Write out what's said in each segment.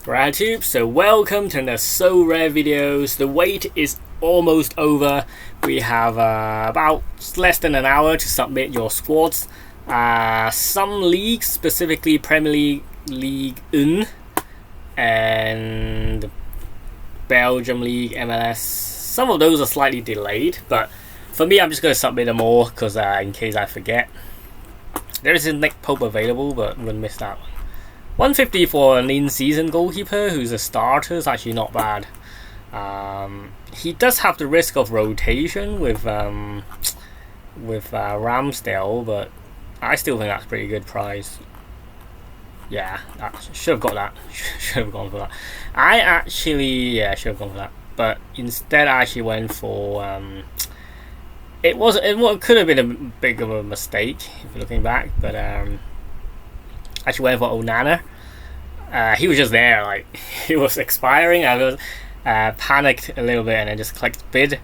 Gratitude. So welcome to the Sorare videos. The wait is almost over. We have about less than an hour to submit your squads. Some leagues, specifically Premier League, League 1, and Belgium League, MLS. Some of those are slightly delayed, but for me, I'm just going to submit them all because in case I forget. There is a Nick Pope available, but I'm going to miss that one. 150 for an in-season goalkeeper who's a starter is actually not bad. He does have the risk of rotation with Ramsdale, but I still think that's a pretty good price. Yeah, should have got that. Should have gone for that. Should have gone for that. But instead, I actually went for it could have been a big of a mistake if you're looking back, but actually went for Onana. He was just there, like he was expiring. I was panicked a little bit and I just clicked bid,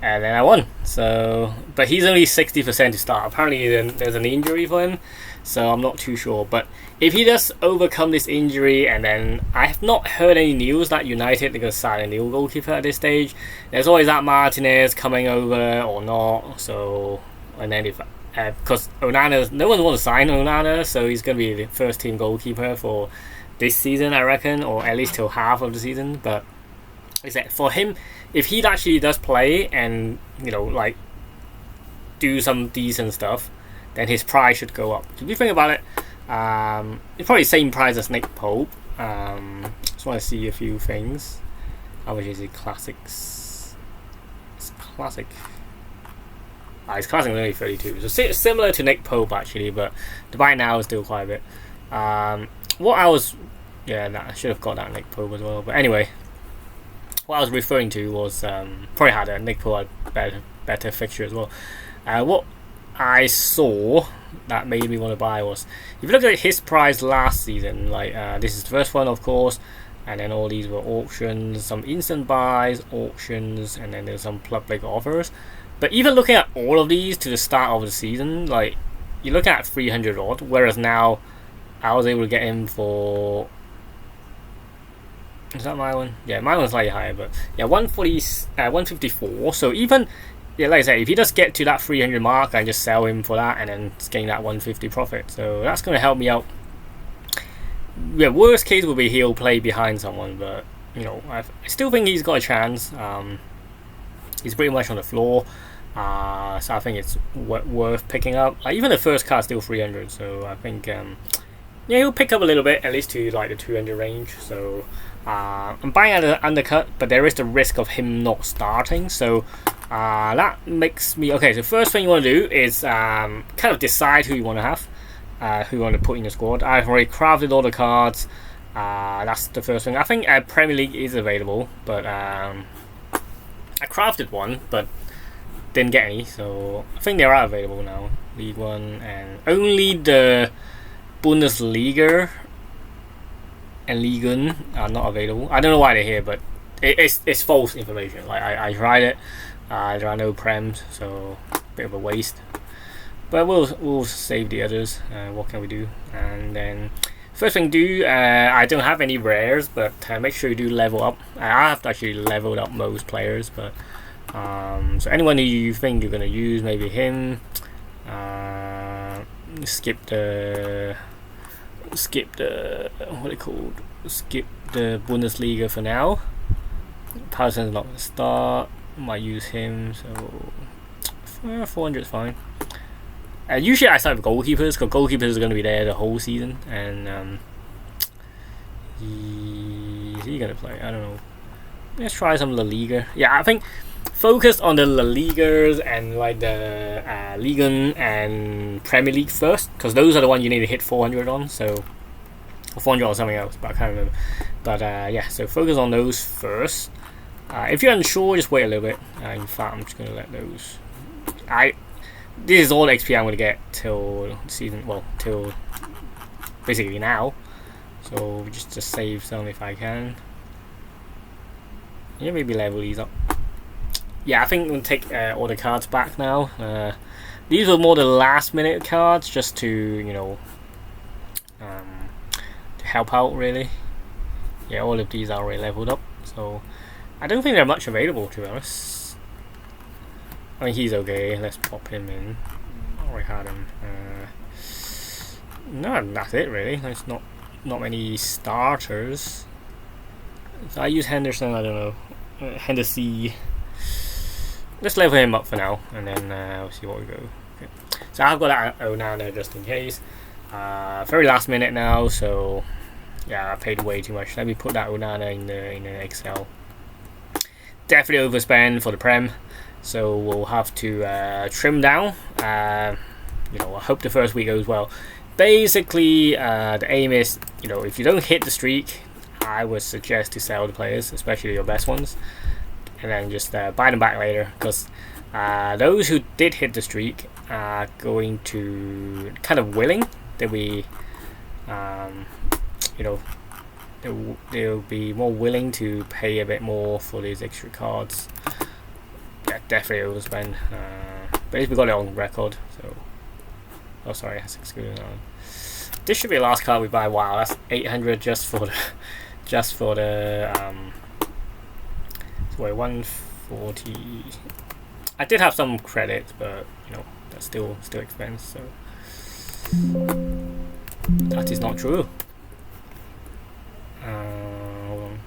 and then I won. So, but he's only 60% to start. Apparently, there's an injury for him, so I'm not too sure. But if he does overcome this injury, and then I have not heard any news that United are going to sign a new goalkeeper at this stage. There's always that Martinez coming over or not. So, and then if because Onana, no one wants to sign Onana, so he's going to be the first team goalkeeper for this season, I reckon, or at least till half of the season. But for him, if he actually does play and like do some decent stuff, then his price should go up. If you think about it, it's probably the same price as Nick Pope. Just want to see a few things. How much is it? Classics. It's classic. His classic is only 32, so similar to Nick Pope actually, but the buy now is still quite a bit. I should have got that Nick Pope as well. But anyway, what I was referring to was probably had a Nick Pope better fixture as well. What I saw that made me want to buy was, if you look at his price last season, like this is the first one, of course, and then all these were auctions, some instant buys, auctions, and then there's some public offers. But even looking at all of these to the start of the season, like you're looking at 300 odd, whereas now I was able to get him for, is that my one? Yeah, my one's slightly higher, but yeah, 154. So even, yeah, like I said, if he does get to that 300 mark, I just sell him for that and then gain that 150 profit. So that's going to help me out. Yeah, worst case would be he'll play behind someone, but I still think he's got a chance. He's pretty much on the floor, so I think it's worth picking up. Like, even the first card's still 300, so I think he'll pick up a little bit, at least to like the 200 range. So I'm buying at an undercut, but there is the risk of him not starting. So that makes me okay. So first thing you want to do is kind of decide who you want to have, who you want to put in your squad. I've already crafted all the cards. That's the first thing. I think Premier League is available, but I crafted one, but didn't get any, so I think they are available now. League 1 and only the Bundesliga and Ligue 1 are not available. I don't know why they're here, but it's false information. Like I tried it, there are no prems, so a bit of a waste. But we'll save the others. What can we do? And then first thing do, I don't have any rares, but make sure you do level up. I have to actually leveled up most players, but so anyone who you think you're gonna use, maybe him. Skip the Bundesliga for now. Parsons not gonna start. Might use him, so 400 is fine. Usually I start with goalkeepers, because goalkeepers are going to be there the whole season, and is he going to play? I don't know. Let's try some La Liga. Yeah, I think focus on the La Ligas and like the Ligue 1 and Premier League first, because those are the ones you need to hit 400 on. So 400 or something else, but I can't remember. But yeah, so focus on those first. If you're unsure, just wait a little bit. In fact, I'm just going to let those. This is all the XP I'm going to get till season, till basically now. So just save some if I can. Yeah, maybe level these up. Yeah, I think I'm going to take all the cards back now. These were more the last minute cards, just to, to help out really. yeah, all of these are already leveled up, so I don't think they're much available, to be honest. I mean, he's okay. Let's pop him in. Already had him. No, that's it really. There's not many starters. So I use Henderson. I don't know. Henderson. Let's level him up for now, and then we'll see what we go. Okay. So I've got that Onana just in case. Very last minute now, so yeah, I paid way too much. Let me put that Onana in the Excel. Definitely overspend for the Prem, so we'll have to trim down. You know, I hope the first week goes well. Basically, the aim is, you know, if you don't hit the streak, I would suggest to sell the players, especially your best ones, and then just buy them back later, because those who did hit the streak are going to kind of willing. They'll be, you know, they'll be more willing to pay a bit more for these extra cards. Yeah, definitely overspend. But we got it on record, so. Oh, sorry, that's excluded. This should be the last card we buy. Wow, that's 800 just for the, so wait, 140. I did have some credits, but you know that's still expensive. So that is not true. Hold on.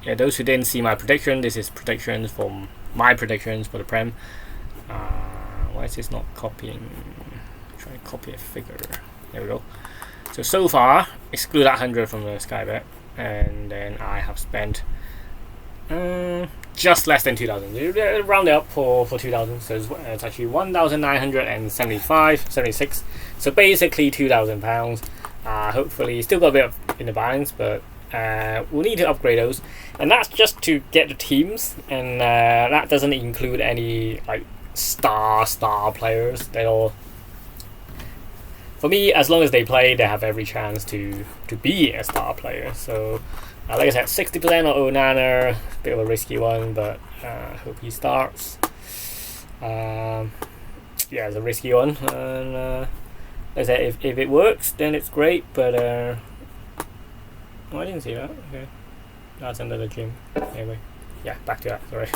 Yeah, those who didn't see my prediction, this is predictions from my predictions for the Prem. Why is this not copying? Try to copy a figure. There we go. So far, exclude that 100 from the Skybet, and then I have spent just less than 2,000. Round it up for 2,000. So it's actually 1,976. So basically £2,000. Hopefully, still got a bit in the balance, but we'll need to upgrade those, and that's just to get the teams, and that doesn't include any like star players. They all, for me, as long as they play, they have every chance to be a star player. So like I said, 60% on Onana, bit of a risky one, but hope he starts. Yeah, it's a risky one, and like I said, if it works, then it's great, but oh, I didn't see that. Okay, that's under the gym. Anyway, yeah, back to that, sorry.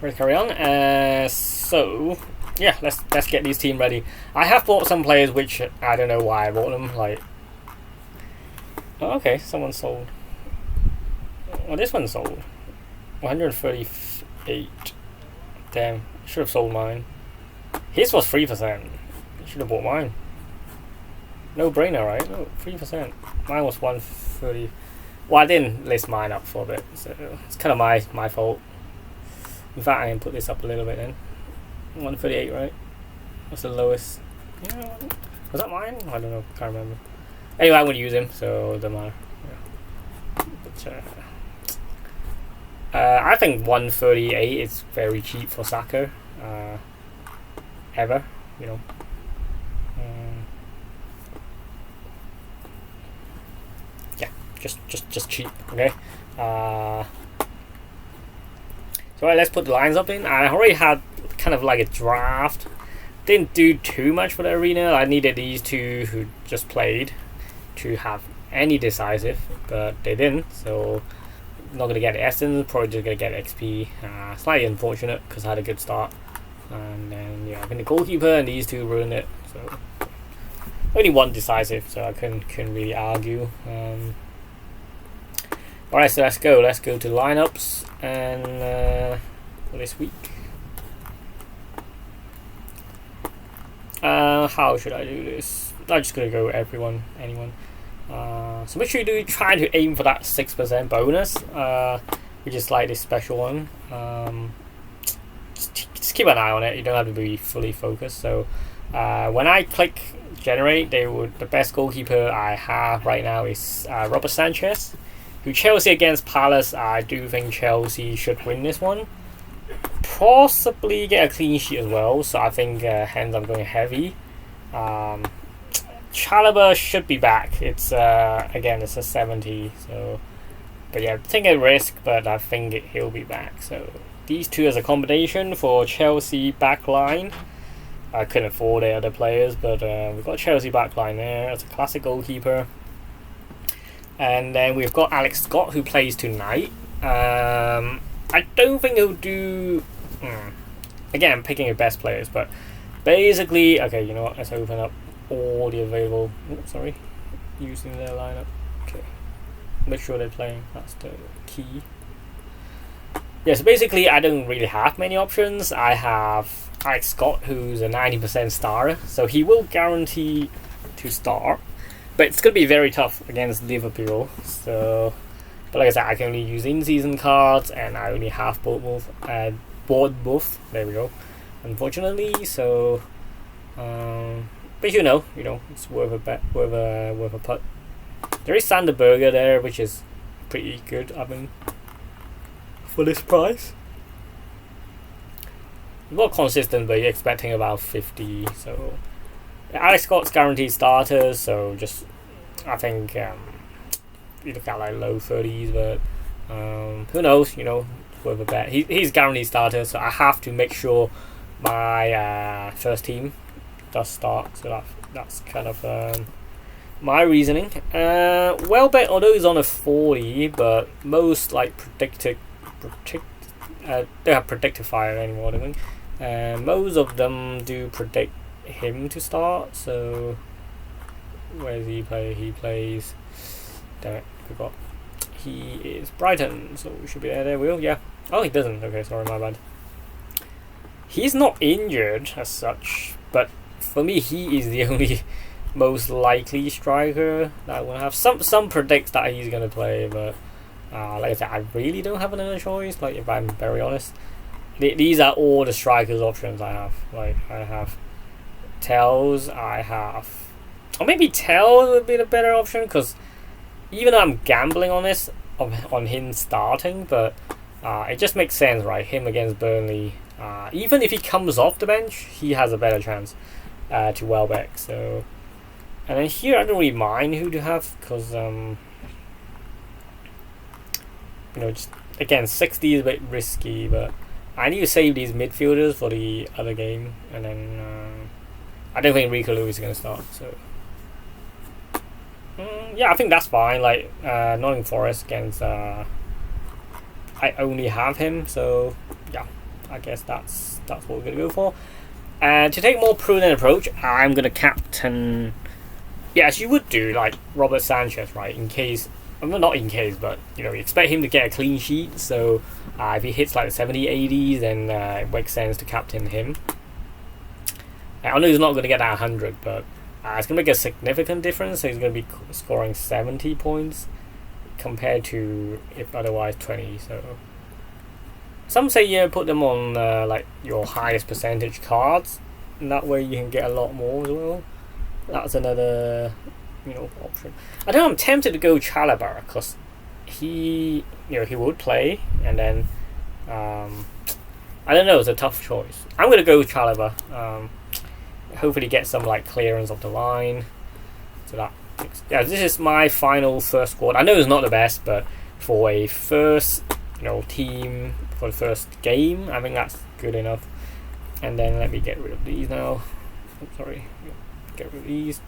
Let's carry on. So yeah, let's get this team ready. I have bought some players which I don't know why I bought them. Like, oh, okay, someone sold. Well, this one sold. 138. Damn, should have sold mine. His was 3%. Should have bought mine. No brainer, right? No, 3%. Mine was 130. Well, I didn't list mine up for a bit, so it's kind of my fault. In fact, I can put this up a little bit then. 138, right? What's the lowest? Yeah, was that mine? I don't know. Can't remember. Anyway, I'm gonna use him, so it doesn't matter. Yeah. But, I think 138 is very cheap for Saka. Ever, you know. Yeah, just cheap. Okay. So let's put the lines up in. I already had kind of like a draft. Didn't do too much for the arena. I needed these two who just played to have any decisive, but they didn't. So not gonna get the essence. Probably just gonna get XP. Slightly unfortunate because I had a good start, and then yeah, I've been the goalkeeper, and these two ruined it. So only one decisive, so I couldn't really argue. Alright, so let's go to lineups and for this week. How should I do this? I'm just gonna go anyone. So make sure you do try to aim for that 6% bonus, which is like this special one. Just keep an eye on it. You don't have to be fully focused. So when I click generate, the best goalkeeper I have right now is Robert Sanchez. Who Chelsea against Palace. I do think Chelsea should win this one. Possibly get a clean sheet as well. So I think hence I'm going heavy. Chalobah should be back. It's again it's a 70. So, but yeah, take a risk, but I think he'll be back. So these two as a combination for Chelsea back line. I couldn't afford the other players, but we've got Chelsea backline there as a classic goalkeeper. And then we've got Alex Scott, who plays tonight. I don't think he'll do... Again, I'm picking the best players, but basically... Okay, you know what? Let's open up all the available... using their lineup. Okay. Make sure they're playing. That's the key. Yeah, so basically I don't really have many options. I have Alex Scott, who's a 90% starter, so he will guarantee to start. But it's going to be very tough against Liverpool. So, but like I said, I can only use in-season cards, and I only have bought both. There we go. Unfortunately, so, but you know, it's worth a bet, worth a putt. There is Sander Berger there, which is pretty good, I mean, for this price. Not consistent, but you're expecting about 50. So Alex Scott's guaranteed starters, so just I think you look at like low 30s, but who knows? Worth a bet. He's guaranteed starters, so I have to make sure my first team does start. So that's kind of my reasoning. Welbeck, although he's on a 40, but most like they have predictifier anymore, I think. Most of them do predict him to start. So where does he play? He plays. Damn it, forgot. He is Brighton, so we should be there. There we go. Yeah. Oh, he doesn't. Okay, sorry, my bad. He's not injured as such, but for me, he is the only most likely striker that I will have. Some predict that he's gonna play, but like I said, I really don't have another choice. Like, if I'm very honest, these are all the strikers options I have. Like, I have Tells, or maybe Tells would be the better option, because even though I'm gambling on this, on him starting, but it just makes sense, right? Him against Burnley. Even if he comes off the bench, he has a better chance to Welbeck. So, and then here I don't really mind who to have, because just again 60 is a bit risky, but I need to save these midfielders for the other game, and then I don't think Rico Lewis is going to start. So yeah, I think that's fine. Like Nottingham Forest against I only have him, so yeah, I guess that's what we're going to go for. And to take a more prudent approach, I'm going to captain, as you would do, like Robert Sanchez, right? In case, well, not in case, but you expect him to get a clean sheet. So if he hits like the 70, 80s, then it makes sense to captain him. I know he's not going to get that 100, but it's going to make a significant difference. So he's going to be scoring 70 points compared to, if otherwise, 20. So some say put them on like your highest percentage cards, and that way you can get a lot more as well. That's another option. I don't know, I'm tempted to go Chalobah, because he would play, and then I don't know, it's a tough choice. I'm gonna go Chalobah. Hopefully get some like clearance of the line. So that, this is my final first squad. I know it's not the best, but for a first team for the first game, I think that's good enough. And then let me get rid of these now. Sorry, get rid of these.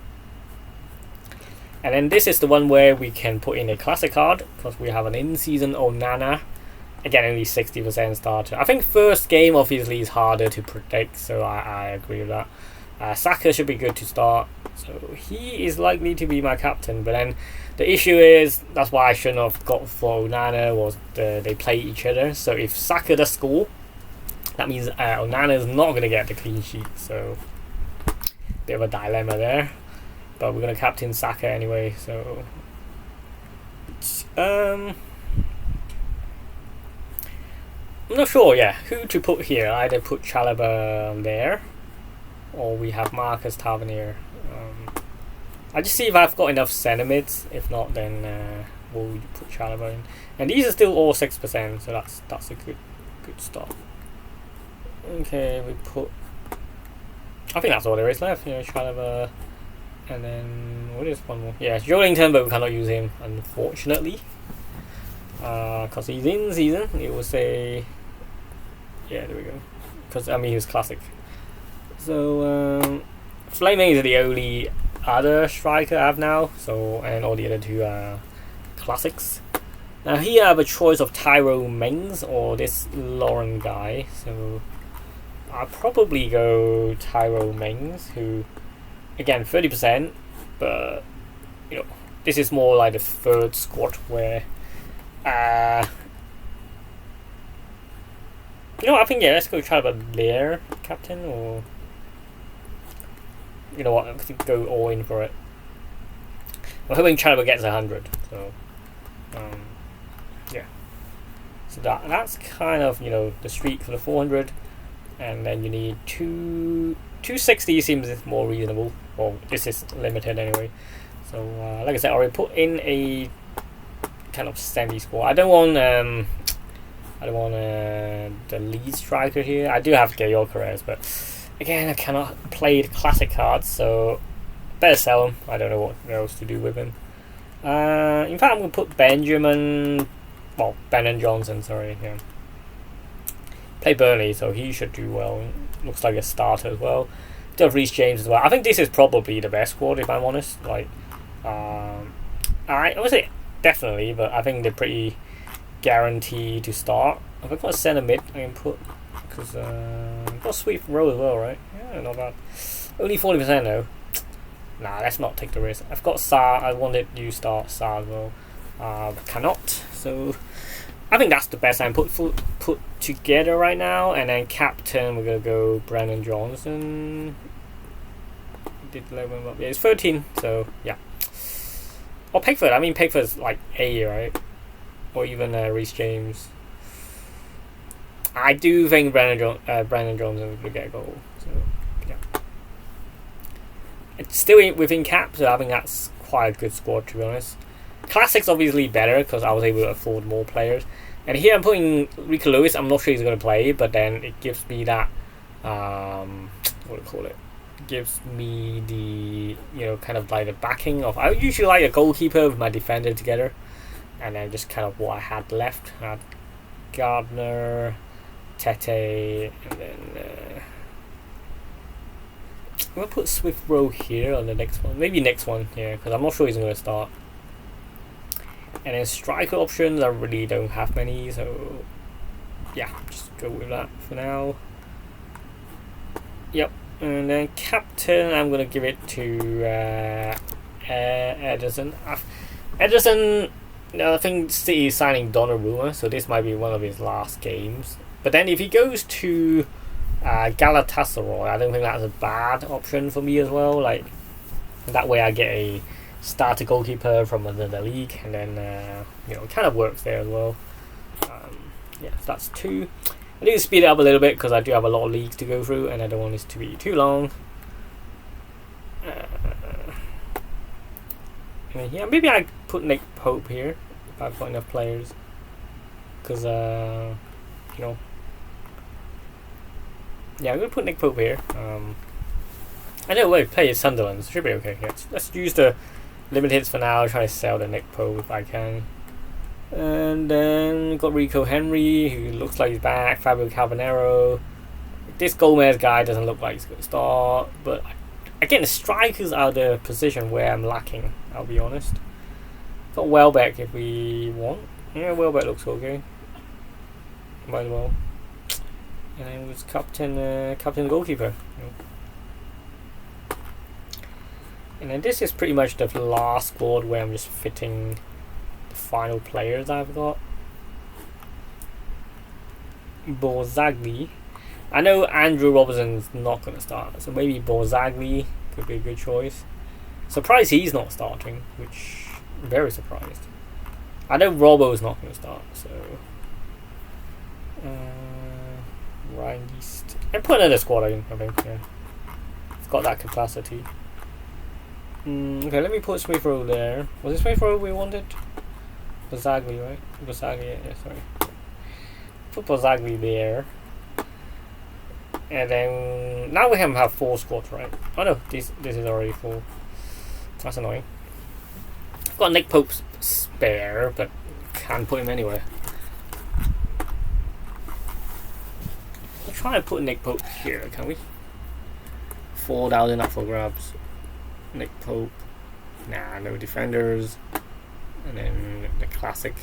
And then this is the one where we can put in a classic card, because we have an in-season Onana. Again, only 60% starter. I think first game obviously is harder to predict, so I agree with that. Saka should be good to start, so he is likely to be my captain. But then the issue is, that's why I shouldn't have got for Onana, was they play each other. So if Saka does score, that means Onana is not going to get the clean sheet. So bit of a dilemma there. But we're going to captain Saka anyway. So I'm not sure. Who to put here? Either put Chalobah there, or we have Marcus Tavernier. I just see if I've got enough centimeters. If not, then we'll put Chalobah in. And these are still all 6%, so that's a good start. Okay, we put. I think that's all there is left. Chalobah, and then what is one more? Yeah, Joelinton, but we cannot use him, unfortunately, because he's in season. It will say, there we go. Because he was classic. So Flaming is the only other striker I have now. So and all the other two are classics. Now here I have a choice of Tyro Mings or this Lauren guy. So I'll probably go Tyro Mings, who again 30%, but you know this is more like the third squad where you know, I think, yeah, let's go try about Blair captain, or you know what, I think go all in for it. I'm hoping Chalaba gets 100, so yeah. So that's kind of, you know, the streak for the 400, and then you need 260 seems more reasonable. Well, this is limited anyway. So like I said, I already put in a kind of semi score. I don't want the lead striker here. I do have Gael Carrez, but again, I cannot play the classic cards, so better sell him. I don't know what else to do with him. In fact, I'm going to put Benjamin Johnson, sorry, yeah. Play Burnley, so he should do well. Looks like a starter as well. Still have Reece James as well. I think this is probably the best squad, if I'm honest. Like, I would say definitely, but I think they're pretty guaranteed to start. If I've got a centre mid, I can put, because I've got a Sweet Row as well, right? Yeah, not bad. Only 40% though. Nah, let's not take the risk. I've got Sar. I wanted you start Sar as well. But cannot. So I think that's the best I can put together right now. And then captain, we're gonna go Brandon Johnson. Did 11 up? Yeah, it's 13. So yeah. Or Pickford. I mean, Pickford's like A, right? Or even Reece James. I do think Brandon Johnson will get a goal. So yeah, it's still within cap, so I think that's quite a good squad, to be honest. Classics obviously better because I was able to afford more players. And here I'm putting Rico Lewis. I'm not sure he's going to play, but then it gives me that what do you call it? Gives me the, you know, kind of like the backing of. I usually like a goalkeeper with my defender together. And then just kind of what I had left. I had Gardner, Tete, and then I'm going to put Swift Row here on the next one. Maybe next one, yeah, because I'm not sure he's going to start. And then striker options, I really don't have many, so yeah, just go with that for now. Yep, and then captain, I'm going to give it to Ederson. Ederson, I think City is signing Donnarumma, so this might be one of his last games. But then if he goes to Galatasaray, I don't think that's a bad option for me as well. Like, that way I get a starter goalkeeper from another league, and then you know, it kind of works there as well. Yeah, so that's 2. I need to speed it up a little bit because I do have a lot of leagues to go through, and I don't want this to be too long. Yeah, maybe I put Nick Pope here if I've got enough players, because you know, yeah, I'm gonna put Nick Pope here. I know where play is Sunderland, so should be okay. Yeah, let's use the limiteds for now. Try to sell the Nick Pope if I can. And then we've got Rico Henry, who looks like he's back. Fabio Calvanero. This Gomez guy doesn't look like he's going to start, but again, the strikers are the position where I'm lacking, I'll be honest. Got Welbeck if we want. Yeah, Welbeck looks okay. Might as well. And then was captain goalkeeper. And then this is pretty much the last squad where I'm just fitting the final players I've got. Borzagli. I know Andrew Robertson's not going to start, so maybe Borzagli could be a good choice. Surprised he's not starting, which I'm very surprised. I know Robbo's not going to start, so Ryan East. And put another squad in, I think. Yeah, it's got that capacity. Okay, let me put Smith Rowe there. Was it Smith Rowe we wanted? Borzagli, right? Borzagli, yeah, sorry. Put Borzagli there. And then now we have 4 squads, right? Oh no, this is already 4. That's annoying. I've got Nick Pope spare, but can't put him anywhere. We'll try and put Nick Pope here, can we? 4,000 up for grabs. Nick Pope. Nah, no defenders. And then the classic.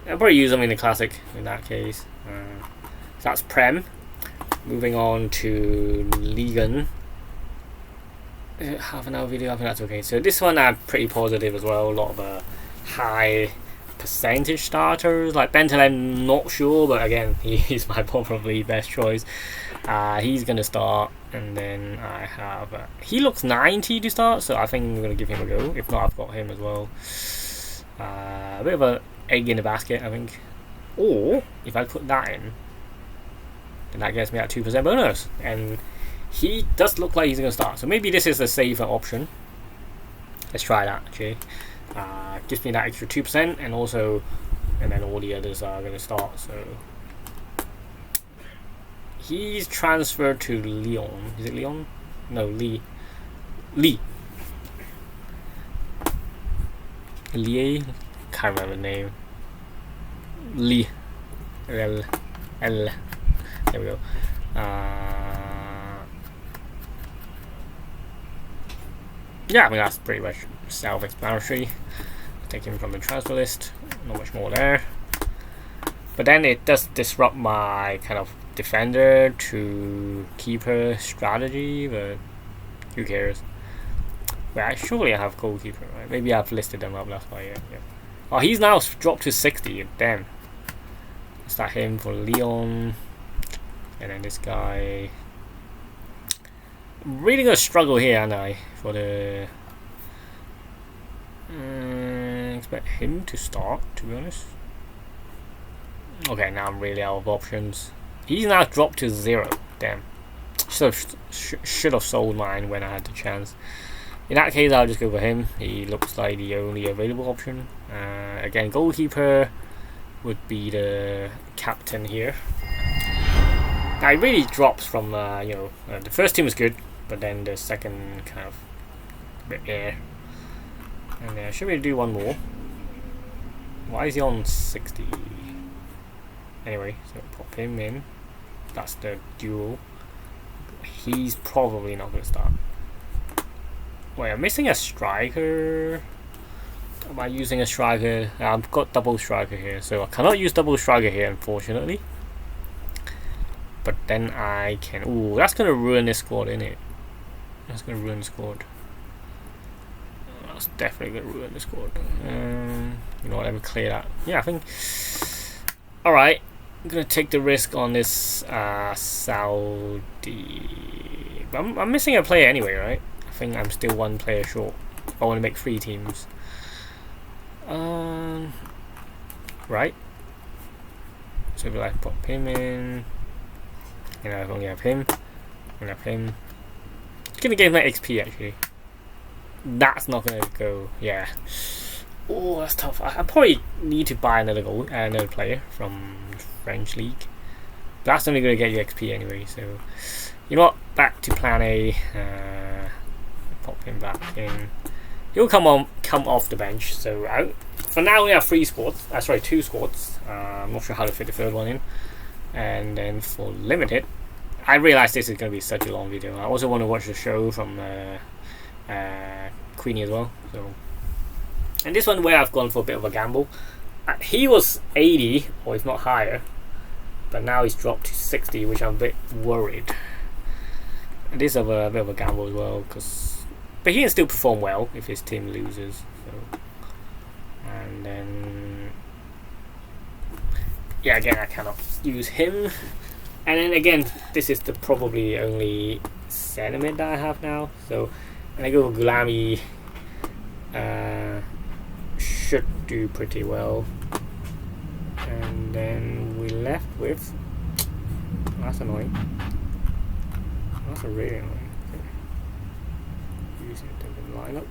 I'll probably use them in the classic in that case. So that's Prem. Moving on to Ligan. Half an hour video, I think that's okay. So this one I'm pretty positive as well. A lot of high percentage starters. Like Bentaleb, not sure, but again, he's my probably best choice. He's gonna start, and then I have he looks 90 to start, so I think I'm gonna give him a go. If not, I've got him as well. A bit of an egg in the basket, I think. Or if I put that in, then that gets me at 2% bonus, and he does look like he's gonna start. So maybe this is the safer option. Let's try that actually. Gives me that extra 2%, and also, and then all the others are gonna start. So he's transferred to Lyon. Is it Lyon? No, Lee. Can't remember the name. Lee. L. There we go. Yeah, I mean that's pretty much self-explanatory. Take him from the transfer list. Not much more there. But then it does disrupt my kind of defender to keeper strategy, but who cares? Well, surely I have goalkeeper, right? Maybe I've listed them up, that's why, yeah. Oh, he's now dropped to 60, damn. Is that him for Leon? And then this guy. I'm really gonna struggle here, aren't I? For the. Expect him to start, to be honest. Okay, now I'm really out of options. He's now dropped to 0. Damn. Should have sold mine when I had the chance. In that case, I'll just go for him. He looks like the only available option. Again, goalkeeper would be the captain here. Now, it really drops from, the first team was good, but then the second kind of a bit air. And should we do one more? Why is he on 60? Anyway, so pop him in. That's the duel. He's probably not going to start. Wait, I'm missing a striker. Am I using a striker? I've got double striker here, so I cannot use double striker here, unfortunately. But then I can. Ooh, that's going to ruin this squad, isn't it? That's going to ruin the squad. That's definitely going to ruin the squad. You know what, let me clear that. Yeah, I think. Alright. I'm gonna take the risk on this Saudi. I'm missing a player anyway, right? I think I'm still one player short. If I want to make 3 teams. Right. So if I pop him in, and I only have him, and have him. It's gonna give me XP actually. That's not gonna go. Yeah. Oh, that's tough. I probably need to buy another player from French league. That's only going to get you XP anyway, so you know what, back to plan A. Pop him back in. He'll come off the bench. So for now we have 2 squads. I'm not sure how to fit the third one in. And then for limited, I realize this is going to be such a long video. I also want to watch the show from Queenie as well, so. And this one where I've gone for a bit of a gamble. He was 80, or if not higher, but now he's dropped to 60, which I'm a bit worried. And this is a bit of a gamble as well, but he can still perform well if his team loses. So. And then, yeah, again I cannot use him. And then again, this is the probably only sentiment that I have now. So, and I go for Gulami. Should do pretty well. And then we left with. That's annoying. That's really annoying. Okay. Using a different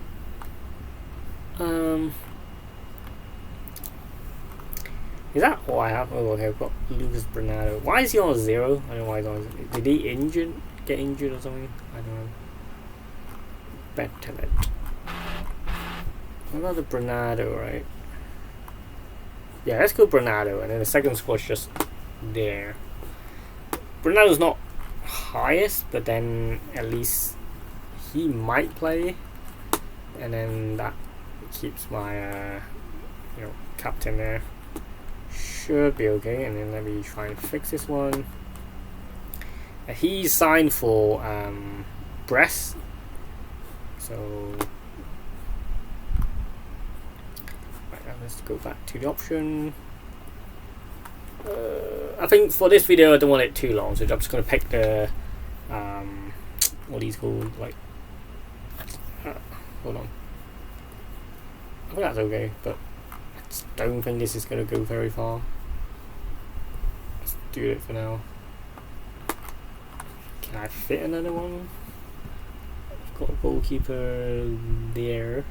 lineup. Is that all I have? Oh, okay, I've got Lucas Bernardo. Why is he on 0? I don't know why he's on 0. Did he get injured or something? I don't know. Bentaleb. What about the Bernardo, right? Yeah, let's go Bernardo, and then the second squad's just there. Bernardo's not highest, but then at least he might play, and then that keeps my captain there. Should be okay. And then let me try and fix this one. He's signed for Brest, so right, now let's go back to the option. I think for this video I don't want it too long, so I'm just going to pick the what these called, like hold on, I think that's okay, but I just don't think this is going to go very far. Let's do it for now. Can I fit another one? I've got a goalkeeper there,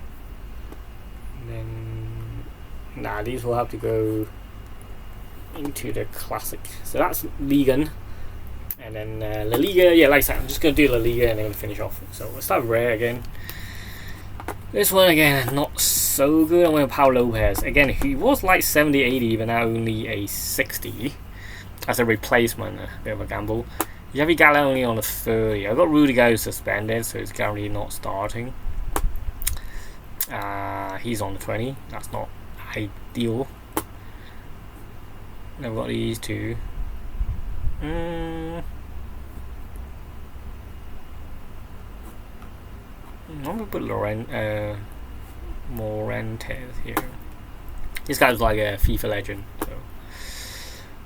and then nah, these will have to go into the classic. So that's Ligan, and then La Liga. Yeah, like I said, I'm just gonna do La Liga and then finish off. So let's start rare again. This one again, not so good. I'm going with Paul Lopez again. He was like 70, 80, but now only a 60 as a replacement. A bit of a gamble. Javi Gala only on a 30. I've got Rudiger suspended, so he's currently not starting. He's on the 20. That's not ideal. I've got these two. I'm gonna put Morentes here. This guy's like a FIFA legend. So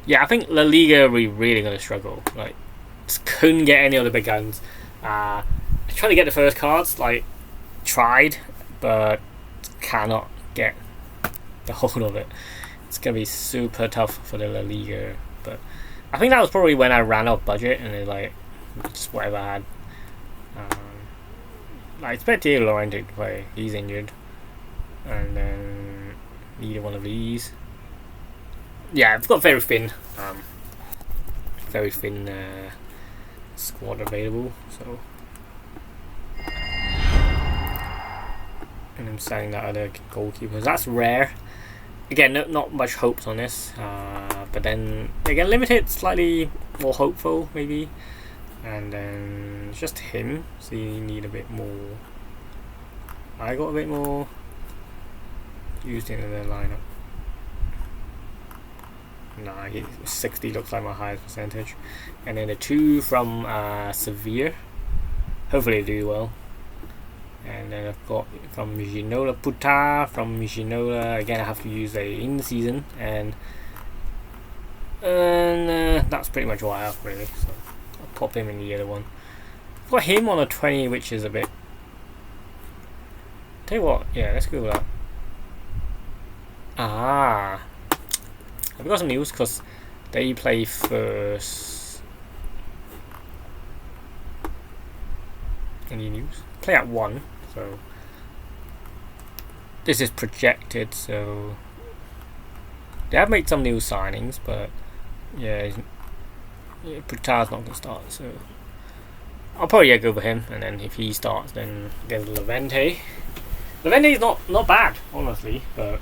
yeah, I think La Liga we're really gonna struggle. Like, just couldn't get any of the big guns. I tried to get the first cards, like tried, but cannot get the hold of it. It's gonna be super tough for the La Liga, but I think that was probably when I ran out of budget and it's like just whatever I had. I expect Diego Llorente to play. He's injured, and then neither one of these. Yeah, I've got very thin squad available. So, and I'm selling that other goalkeeper. That's rare. Again, not much hopes on this, but then again, limited, slightly more hopeful maybe, and then just him. So you need a bit more. I got a bit more used in the lineup. Nah, 60 looks like my highest percentage, and then the two from Sevilla. Hopefully they do well. And then I've got from Ginola Puta. From Ginola again, I have to use a in season, and that's pretty much what I have really. So I'll pop him in the other one. I've got him on a 20, which is a bit. Tell you what, yeah, let's go with that. I've got some news because they play first. Any news? Play at 1. So this is projected, so they have made some new signings, but yeah Puta's not gonna start, so I'll probably go for him, and then if he starts, then get Levante. Levante is not bad, honestly, but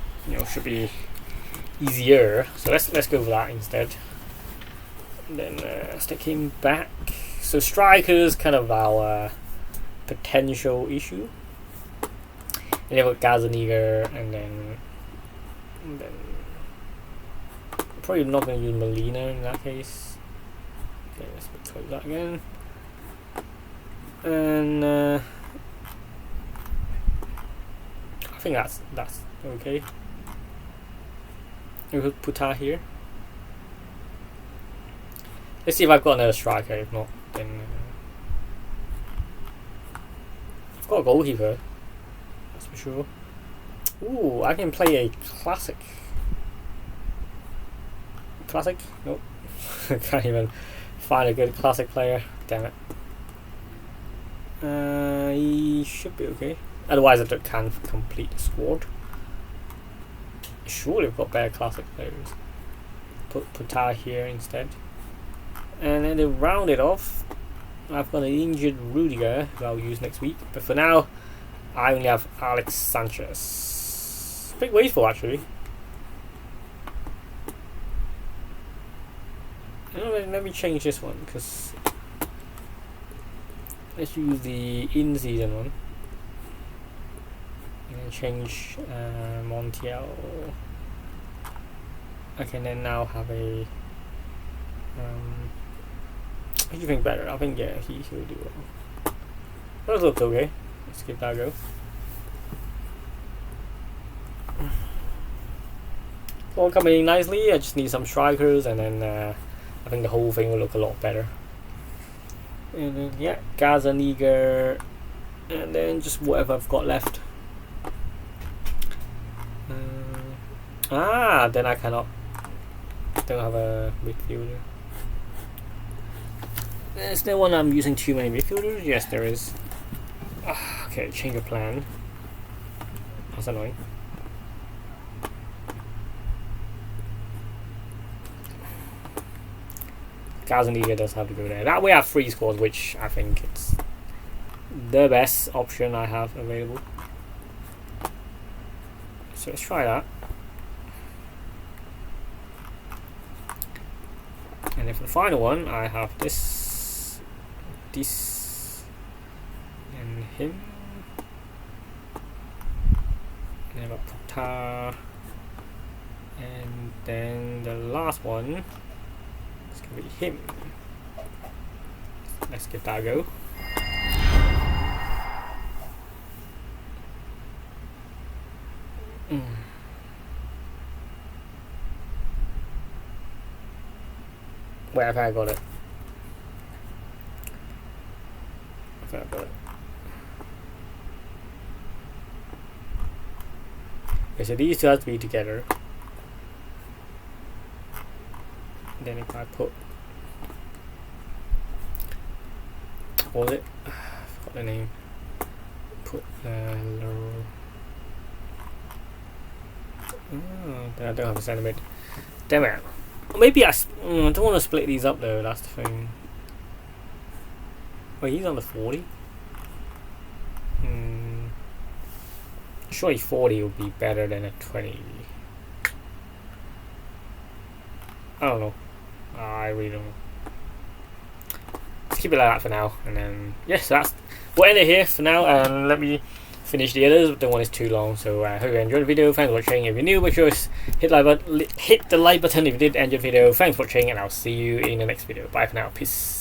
should be easier. So let's go for that instead. And then stick him back. So strikers kind of our potential issue. And then with Gazaniga, and then probably not going to use Molina in that case. Okay, let's close that again. And I think that's okay. We could put her here. Let's see if I've got another striker. If not, then I've got a goalkeeper. That's for sure. Ooh, I can play a classic. Classic? Nope. I can't even find a good classic player. Damn it. He should be okay. Otherwise, I can't complete the squad. Surely we've got better classic players. Put Puta here instead. And then to round it off, I've got an injured Rudiger who I'll use next week. But for now, I only have Alex Sanchez. Bit wasteful actually. Let me change this one because Let's use the in-season one. And then change Montiel. I can then now have a... what do you think better? I think, yeah, he'll do well. That looks okay. Let's give that a go. All coming in nicely. I just need some strikers, and then I think the whole thing will look a lot better. And then, yeah, Gazaniga, and then just whatever I've got left. Then I cannot. Don't have a midfielder. Is there one I'm using too many midfielders? Yes, there is. Okay, change of plan. That's annoying. Gazaniga does have to go there. That way I have 3 squads, which I think it's the best option I have available. So let's try that. And then for the final one, I have this, and him. And I got Pata. And then the last one is going to be him. Let's give that a go. Where have I got it? I think I got it. Okay, so these two have to be together. Then if I put... what was it? I forgot the name. Put then I don't have a centimeter. Damn it. Maybe I don't want to split these up though, that's the thing. Wait, he's on the 40? Surely 40 would be better than a 20. I don't know. I really don't know. Let's keep it like that for now, and then yes, that's we'll end it here for now. And let me finish the others. The one is too long, so I hope you enjoyed the video. Thanks for watching. If you're new, make sure to hit the like button if you did enjoy the video. Thanks for watching, and I'll see you in the next video. Bye for now. Peace.